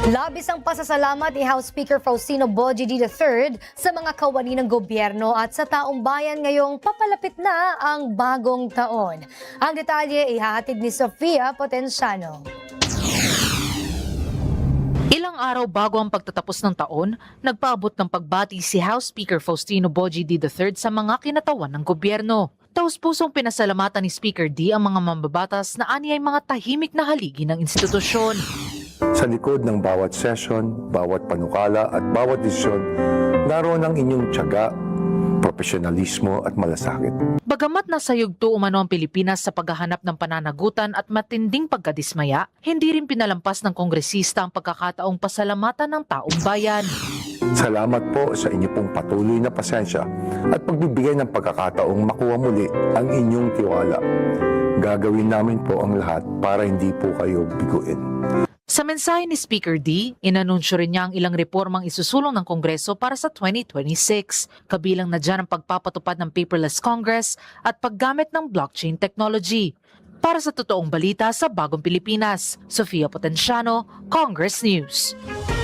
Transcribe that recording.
Labis ang pasasalamat ni House Speaker Faustino Bogie III sa mga kawani ng gobyerno at sa taong bayan ngayong papalapit na ang bagong taon. Ang detalye ihahatid ni Sofia Potenciano. Ilang araw bago ang pagtatapos ng taon, nagpaabot ng pagbati si House Speaker Faustino Bogie III sa mga kinatawan ng gobyerno. Taus-pusong pinasalamatan ni Speaker D ang mga mambabatas na aniyay mga tahimik na haligi ng institusyon. Sa likod ng bawat session, bawat panukala at bawat desisyon, naroon ang inyong tiyaga, profesionalismo at malasakit. Bagamat nasa yugto umano ang Pilipinas sa paghahanap ng pananagutan at matinding pagkadismaya, hindi rin pinalampas ng kongresista ang pagkakataong pasalamatan ng taong bayan. Salamat po sa inyo pong patuloy na pasensya at pagbibigay ng pagkakataong makuha muli ang inyong tiwala. Gagawin namin po ang lahat para hindi po kayo biguin. Sa mensahe ni Speaker D, inanunsyo rin niya ang ilang reformang isusulong ng Kongreso para sa 2026. Kabilang na dyan ang pagpapatupad ng paperless Congress at paggamit ng blockchain technology. Para sa totoong balita sa Bagong Pilipinas, Sofia Potenciano, Congress News.